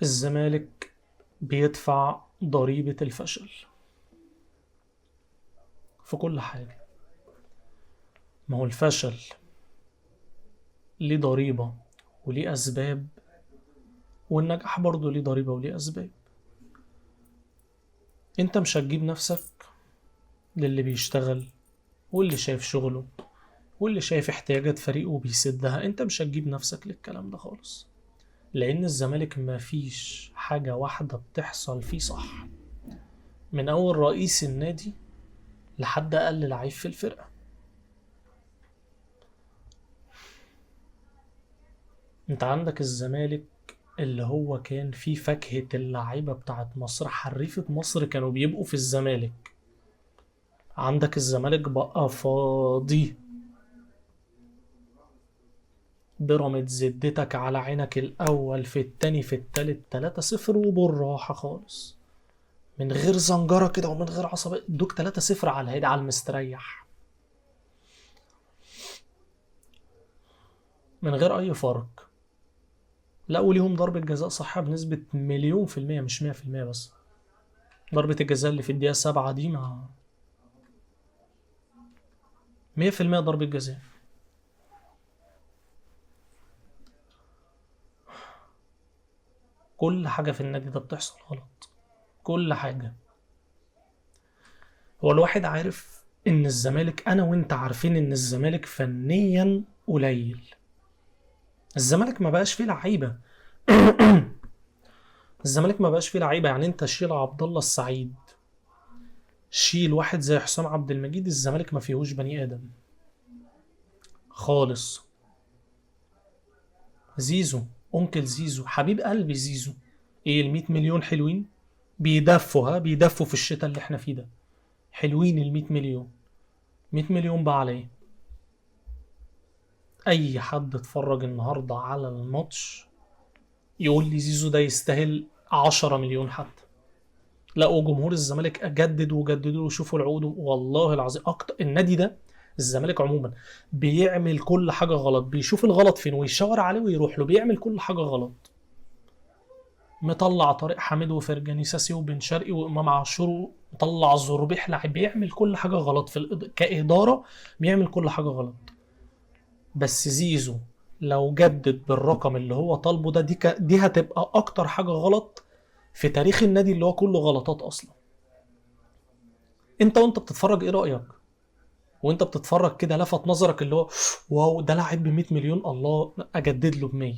الزمالك بيدفع ضريبة الفشل في كل حاجة. ما هو الفشل ليه ضريبة وليه أسباب، والنجاح برضه ليه ضريبة وليه أسباب. انت مش هتجيب نفسك للي بيشتغل واللي شايف شغله واللي شايف احتياجات فريقه وبيسدها. انت مش هتجيب نفسك للكلام ده خالص، لأن الزمالك ما فيش حاجة واحدة بتحصل فيه صح، من أول رئيس النادي لحد أقل لعيب في الفرقة. انت عندك الزمالك اللي هو كان فيه فاكهة اللعيبة بتاعت مصر، حريفة مصر كانوا بيبقوا في الزمالك. عندك الزمالك بقى فاضي، بيراميدز اديتك على عينك الأول في التاني في التالت 3-0 وبالراحة خالص، من غير زنجرة كده ومن غير عصبية، ادوك 3-0 على الهادي على المستريح، من غير أي فرق. لا، وليهم ضربة جزاء صحيحة بنسبة 100%، مش 100% بس. ضربة الجزاء اللي في الدقيقة 7 دي مع 100% ضربة جزاء. كل حاجة في النادي ده بتحصل غلط، كل حاجة. هو الواحد عارف ان الزمالك، انا وانت عارفين ان الزمالك فنيا قليل. الزمالك ما بقاش فيه لعيبة. الزمالك ما بقاش فيه لعيبة. يعني انت شيل عبد الله السعيد، شيل واحد زي حسام عبد المجيد، الزمالك ما فيهوش بني ادم خالص. زيزو، انكل زيزو، حبيب قلبي زيزو، ايه ال 100 مليون حلوين؟ بيدفوا في الشتاء اللي احنا فيه ده. حلوين ال 100 مليون. 100 مليون بقى على ايه؟ اي حد اتفرج النهارده على الماتش يقول لي زيزو ده يستاهل 10 مليون حتى. لقوا جمهور الزمالك جدد وجددوا وشوفوا العقود، والله العظيم اكتر النادي ده، الزمالك عموما، بيعمل كل حاجه غلط، بيشوف الغلط فين ويشاور عليه ويروح له، بيعمل كل حاجه غلط. مطلع طارق حامد وفرجاني ساسي وبن شرقي وامام عاشور، مطلع زربيح لاعب، بيعمل كل حاجه غلط كاداره، بيعمل كل حاجه غلط. بس زيزو لو جدد بالرقم اللي هو طالبه ده، دي هتبقى اكتر حاجه غلط في تاريخ النادي اللي هو كله غلطات اصلا. انت وانت بتتفرج ايه رايك؟ وانت بتتفرج كده لفت نظرك اللي هو واو ده لاعب ب 100 مليون، الله اجدد له ب 100؟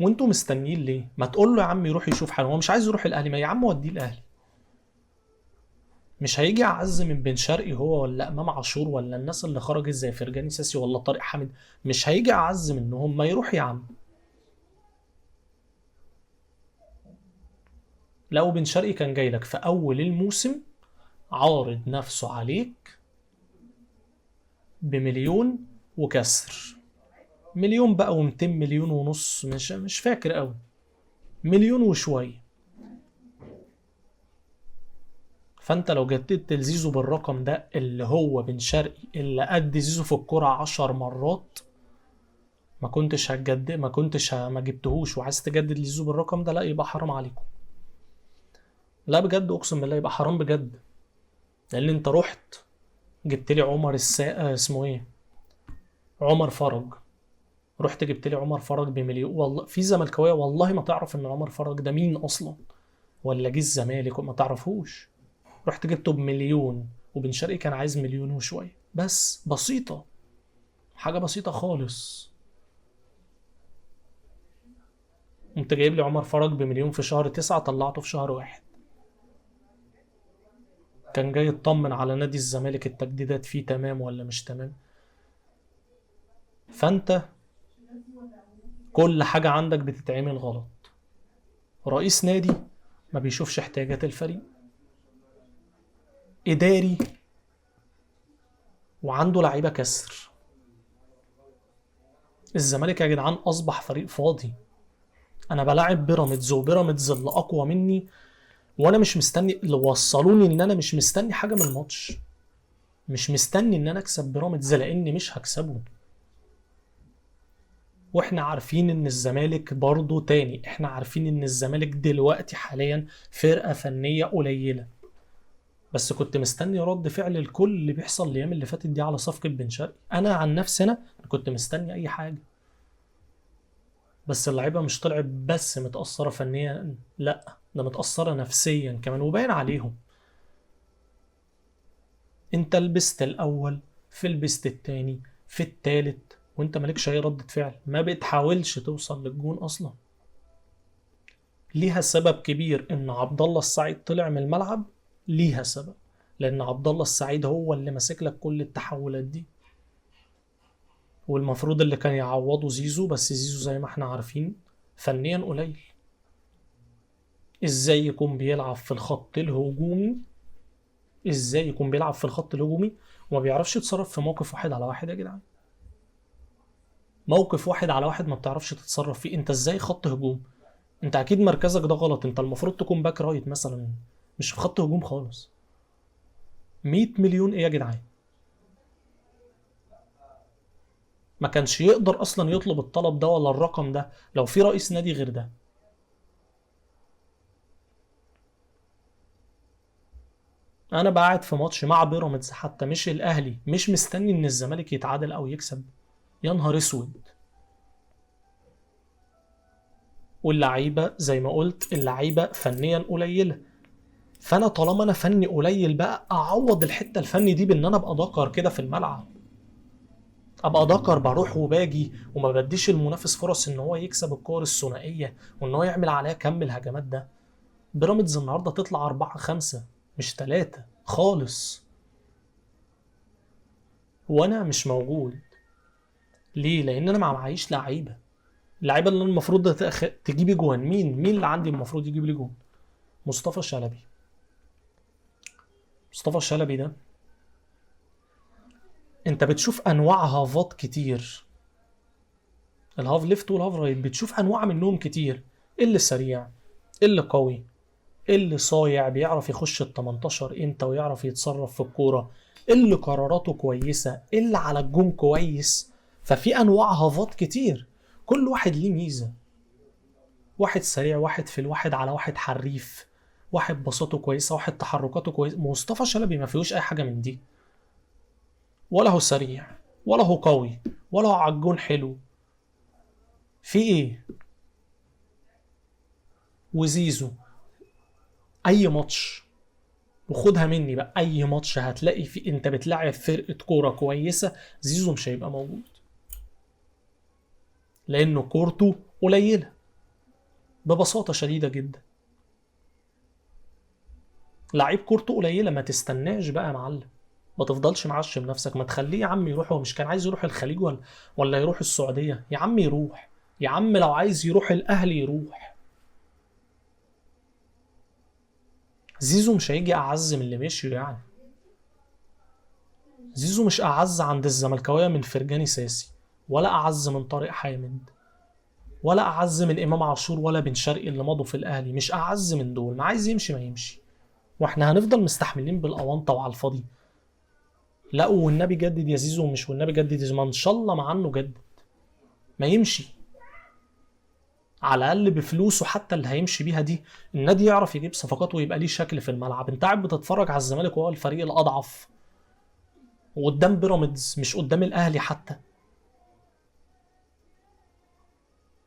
وانتوا مستنيين ليه؟ ما تقول له يا عم يروح يشوف حاله. هو مش عايز يروح الاهلي، ما يا عم وديه الاهلي. مش هيجي اعز من بن شرقي هو ولا امام عاشور ولا الناس اللي خرجت زي فرجاني ساسي ولا طارق حامد؟ مش هيجي اعز منهم، ما يروح يا عم. لو بن شرقي كان جاي لك في اول الموسم عارض نفسه عليك بمليون وكسر، مليون بقى و200 مليون ونص، مش فاكر قوي، مليون وشويه. فانت لو جددت لزيزو بالرقم ده اللي هو بن شرقي اللي قد زيزو في الكرة 10 مرات، ما جبتهوش وعايز تجدد لزيزو بالرقم ده، لا يبقى حرام عليكم. لا بجد اقسم بالله يبقى حرام بجد. لان انت رحت جبت لي اسمه ايه، عمر فرج. رحت جبت لي عمر فرج بمليون. والله في زملكاويه والله ما تعرف ان عمر فرج ده مين اصلا، ولا جه الزمالك وما تعرفوش. رحت جبته بمليون، وبن شرقي كان عايز مليون وشويه، بس بسيطه، حاجه بسيطه خالص. انت جايب لي عمر فرج بمليون في شهر 9، طلعته في شهر واحد. كان جاي يطمن على نادي الزمالك التجديدات فيه تمام ولا مش تمام. فانت كل حاجة عندك بتتعمل غلط. رئيس نادي ما بيشوفش احتياجات الفريق، إداري وعنده لعيبة كسر. الزمالك يا جدعان أصبح فريق فاضي. أنا بلاعب بيراميدز، وبيراميدز اللي أقوى مني، وأنا مش مستني، اللي وصلوني إن أنا مش مستني حاجة من الماتش. مش مستني إن أنا أكسب بيراميدز لأني مش هكسبه. واحنا عارفين ان الزمالك برضو تاني، احنا عارفين ان الزمالك دلوقتي حاليا فرقة فنية قليلة، بس كنت مستني رد فعل الكل اللي بيحصل الايام اللي فاتت دي على صفقة بن شرقي. انا عن نفسي انا كنت مستني اي حاجة، بس اللعيبة مش طلعت بس متأثرة فنيا، لا ده متأثرة نفسيا كمان وباين عليهم. انت لبست الاول، في لبست التاني، في التالت، وانت مالكش اي ردة فعل، ما بتحاولش توصل للجون اصلا. ليها سبب كبير ان عبد الله السعيد طلع من الملعب، ليها سبب، لان عبد الله السعيد هو اللي ماسك لك كل التحولات دي، والمفروض اللي كان يعوضه زيزو، بس زيزو زي ما احنا عارفين فنيا قليل. ازاي يكون بيلعب في الخط الهجومي، ازاي يكون بيلعب في الخط الهجومي وما بيعرفش يتصرف في موقف واحد على واحد؟ يا جدعان موقف واحد على واحد ما بتعرفش تتصرف فيه، انت ازاي خط هجوم؟ انت اكيد مركزك ده غلط، انت المفروض تكون باك رايت مثلا، مش في خط هجوم خالص. 100 مليون ايه يا جدعان؟ ما كانش يقدر اصلا يطلب الطلب ده ولا الرقم ده لو في رئيس نادي غير ده. انا قاعد في ماتش مع بيراميدز حتى مش الاهلي، مش مستني ان الزمالك يتعادل او يكسب، يا نهار اسود. واللعيبه زي ما قلت اللعيبه فنيا قليله، فانا طالما انا فني قليل بقى اعوض الحته الفني دي بان انا ابقى دكر كده في الملعب، ابقى دكر بروح وباجي وما بديش المنافس فرص ان هو يكسب الكور الثنائيه وان هو يعمل عليها كم الهجمات ده. بيراميدز النهارده تطلع 4-5 مش 3 خالص، وانا مش موجود. ليه؟ لان انا ما معيش لعيبه. اللعيبه اللي المفروض تجيب جوان، مين اللي عندي المفروض يجيب لي جوان؟ مصطفى شلبي. مصطفى شلبي ده انت بتشوف انواع هافات كتير، الهاف ليفت والهاف رايت بتشوف انواع منهم كتير، اللي سريع، اللي قوي، اللي صايع بيعرف يخش ال 18 امتى ويعرف يتصرف في الكوره، اللي قراراته كويسه، اللي على الجون كويس. ففي انواع هافات كتير، كل واحد ليه ميزه، واحد سريع، واحد في الواحد على واحد حريف، واحد بساطته كويسه، واحد تحركاته كويسه. مصطفى شلبي ما فيهوش اي حاجه من دي، ولا هو سريع ولا هو قوي ولا هو على الجون حلو، في ايه؟ وزيزو اي ماتش، وخدها مني بقى، اي ماتش هتلاقي في انت بتلعب فرقه كوره كويسه زيزو مش هيبقى موجود، لانه كورته قليله ببساطه شديده جدا. لعيب كورته قليله، ما تستناش بقى يا معلم، ما تفضلش معشم نفسك، ما تخليه يا عم يروح. هو مش كان عايز يروح الخليج ولا يروح السعوديه؟ يا عم يروح، يا عم لو عايز يروح الاهلي يروح. زيزو مش هيجي اعز من اللي مشي يعني، زيزو مش اعز عند الزملكاويه من فرجاني ساسي، ولا اعز من طارق حامد، ولا اعز من امام عاشور ولا بن شرقي اللي مضوا في الاهلي، مش اعز من دول. ما عايز يمشي ما يمشي، واحنا هنفضل مستحملين بالاونطه وعلى الفاضي؟ لا والنبي جدد يا زيزو، مش والنبي جدد، ما ان شاء الله مع انه جدد ما يمشي، على الاقل بفلوسه حتى اللي هيمشي بيها دي النادي يعرف يجيب صفقات ويبقى ليه شكل في الملعب. انت قاعد بتتفرج على الزمالك وهو الفريق الاضعف، وقدام بيراميدز مش قدام الاهلي حتى.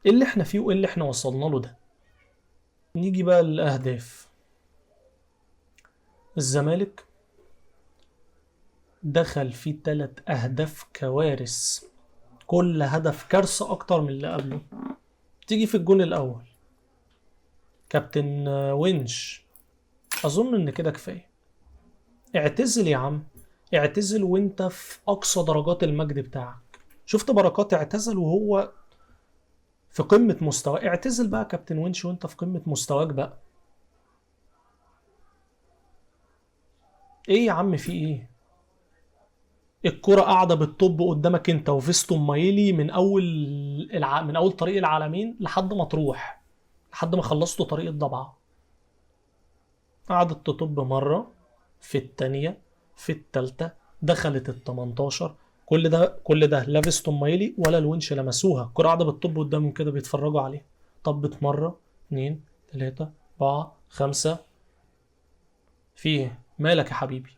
ايه اللي احنا فيه وايه اللي احنا وصلنا له ده؟ نيجي بقى للاهداف. الزمالك دخل فيه 3 أهداف كوارث، كل هدف كارثة أكتر من اللي قبله. تيجي في الجون الأول كابتن ونش، أظن إن كده كفاية، اعتزل يا عم، اعتزل وانت في أقصى درجات المجد بتاعك. شفت بركات اعتزل وهو في قمة مستوى، اعتزل بقى كابتن ونش وانت في قمة مستواك بقى. ايه يا عم في ايه؟ الكرة قاعدة بالطب قدامك انت وفيستون مايلي من اول طريق العالمين لحد ما تروح، لحد ما خلصتوا طريق الضبعة. قعدت تطب مرة، في التانية، في التالتة، دخلت ال 18، كل ده لا فيستون مايلي ولا الونش لمسوها، الكرة قاعدة بتطب قدامهم كده بيتفرجوا عليها. طبت مرة 2 3 4 5. في ايه مالك يا حبيبي؟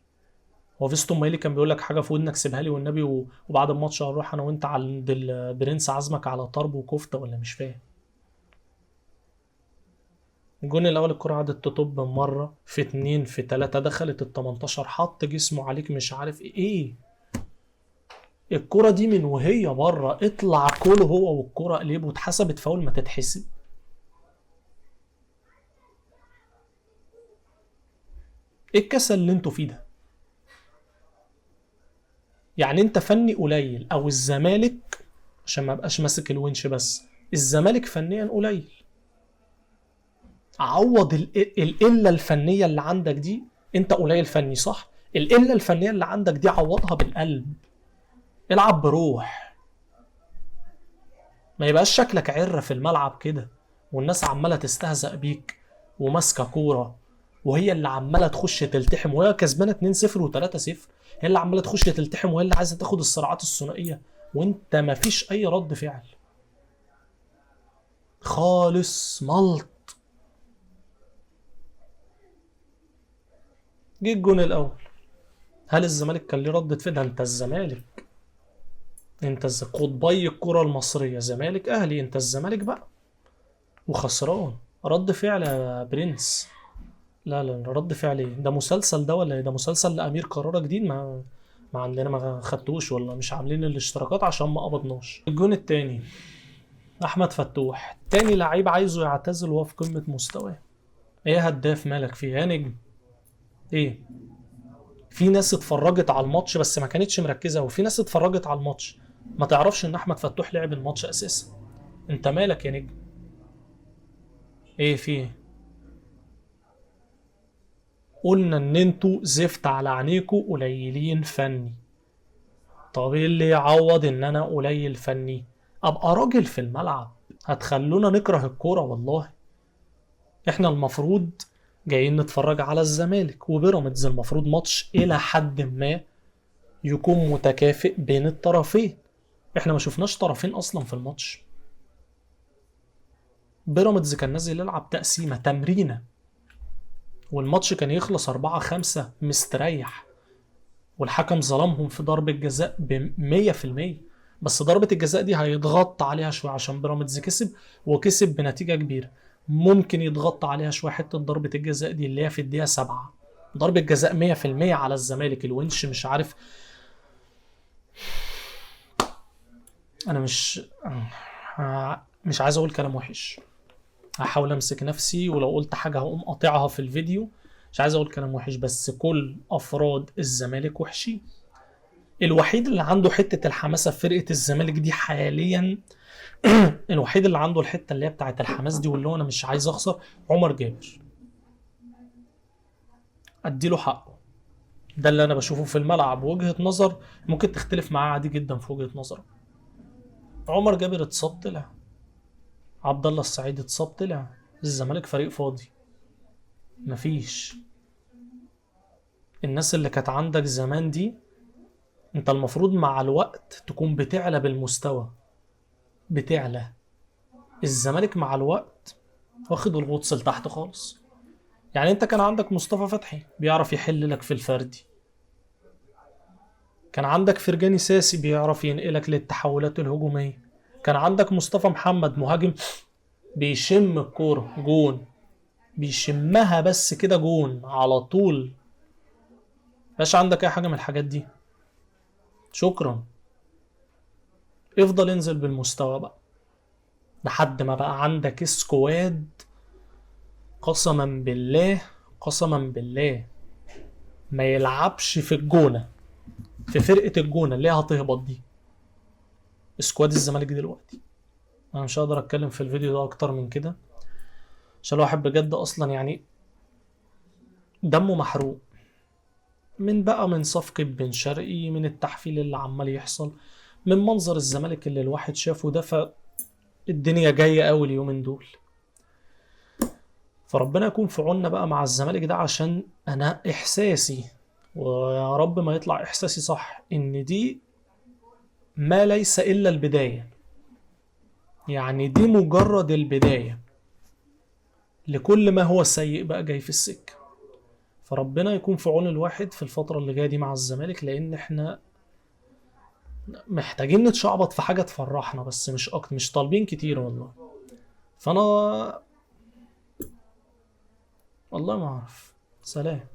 هو فيستون مايلي كان بيقول لك حاجة في ودنك سيبها لي والنبي وبعد الماتش هنروح انا وانت عند البرنس عزمك على طرب وكفتة ولا مش فاهم؟ الجون الاول الكرة قعدت تطب مرة في 2 في 3 دخلت ال 18 حط جسمه عليك مش عارف ايه. الكرة دي من وهي بره اطلع كله هو والكرة قلبه واتحسبت فاول ما تتحسب. ايه الكسل اللي انتوا فيه ده؟ يعني انت فني قليل او الزمالك، عشان ما بقاش ماسك الونش بس، الزمالك فنيا قليل. عوض القله الفنيه اللي عندك دي. انت قليل فني صح، القله الفنيه اللي عندك دي عوضها بالقلب. العب بروح، ما يبقاش شكلك عرة في الملعب كده والناس عماله تستهزأ بيك وماسكه كوره، وهي اللي عماله تخش تلتحم وهي كسبانه 2-0 و3-0. هي اللي عماله تخش تلتحم وهي اللي عايزه تاخد الصراعات الثنائيه، وانت ما فيش اي رد فعل خالص. ملط. جه الجون الاول، هل الزمالك كان ليه ردة فعل؟ ده انت الزمالك، انت قطبي الكرة المصرية زمالك اهلي، انت الزمالك بقى وخسران. رد فعل يا برنس؟ لا لا رد فعل ايه؟ ده مسلسل ده ولا ايه؟ ده مسلسل لأمير كرارة جديد ما عندنا، ما خدتوش ولا مش عاملين الاشتراكات عشان ما قبضناش. الجون التاني احمد فتوح، تاني لعيب عايزه يعتزل وهو في قمة مستواه. ايه هداف مالك فيه يا نجم؟ ايه؟ في ناس اتفرجت على الماتش بس ما كانتش مركزة، وفي ناس اتفرجت على الماتش ما تعرفش ان احمد فتوح لعب الماتش اساسا. انت مالك يا نجم؟ ايه فيه؟ قلنا ان انتوا زفت على عينيكوا قليلين فني. طب ايه اللي يعوض ان انا قليل فني؟ ابقى راجل في الملعب. هتخلونا نكره الكورة والله. احنا المفروض جايين نتفرج على الزمالك وبيراميدز، المفروض ماتش الى حد ما يكون متكافئ بين الطرفين. احنا ما شفناش طرفين اصلا في الماتش. بيراميدز كان نازل يلعب تقسيمة تمرينة، والماتش كان يخلص 4-5 مستريح، والحكم ظلمهم في ضربة جزاء ب100%. بس ضربة الجزاء دي هيتغطى عليها شوية عشان بيراميدز كسب وكسب بنتيجة كبيرة. ممكن يتغطى عليها شوية حتة ضربة الجزاء دي اللي هي في الدقيقة 7. ضربة جزاء 100% على الزمالك. الونش مش عارف، أنا مش عايز أقول كلام وحش، هحاول امسك نفسي، ولو قلت حاجه هقوم قاطعها في الفيديو. مش عايز اقول كلام وحش بس كل افراد الزمالك وحشين. الوحيد اللي عنده حته الحماسه في فرقه الزمالك دي حاليا الوحيد اللي عنده الحته اللي هي بتاعه الحماس دي واللي هو انا مش عايز اخسر، عمر جابر. اديله حقه، ده اللي انا بشوفه في الملعب. وجهه نظر ممكن تختلف معاه عادي جدا في وجهه نظرك. عمر جابر اتصاب طلع، عبد الله السعيد اتصاب طلع، الزمالك فريق فاضي. مفيش. الناس اللي كانت عندك زمان دي انت المفروض مع الوقت تكون بتعلى بالمستوى، بتعلى. الزمالك مع الوقت واخد الغطس لتحت خالص. يعني انت كان عندك مصطفى فتحي بيعرف يحل لك في الفردي، كان عندك فرجاني ساسي بيعرف ينقلك للتحولات الهجومية، كان عندك مصطفى محمد مهاجم بيشم الكورة جون، بيشمها بس كده جون على طول. مبقاش عندك اي حاجة من الحاجات دي. شكرا. افضل انزل بالمستوى بقى لحد ما بقى عندك سكواد. قسما بالله، قسما بالله ما يلعبش في الجونة، في فرقة الجونة اللي هي هتهبط دي، سكواد الزمالك دلوقتي. انا مش هقدر اتكلم في الفيديو ده اكتر من كده عشان الواحد بجد اصلا يعني دمه محروق من صفقة بن شرقي، من التحفيل اللي عمال يحصل، من منظر الزمالك اللي الواحد شافه ده. فالدنيا جاية قوي اليومين دول، فربنا يكون في عوننا بقى مع الزمالك ده. عشان انا احساسي، ويا رب ما يطلع احساسي صح، ان دي ما ليس إلا البداية، يعني دي مجرد البداية لكل ما هو سيء بقى جاي في السكة. فربنا يكون في عون الواحد في الفترة اللي جاية دي مع الزمالك، لأن احنا محتاجين نتشعبط في حاجة تفرحنا بس، مش أكتر، مش طالبين كتير والله. فأنا والله ما أعرف. سلام.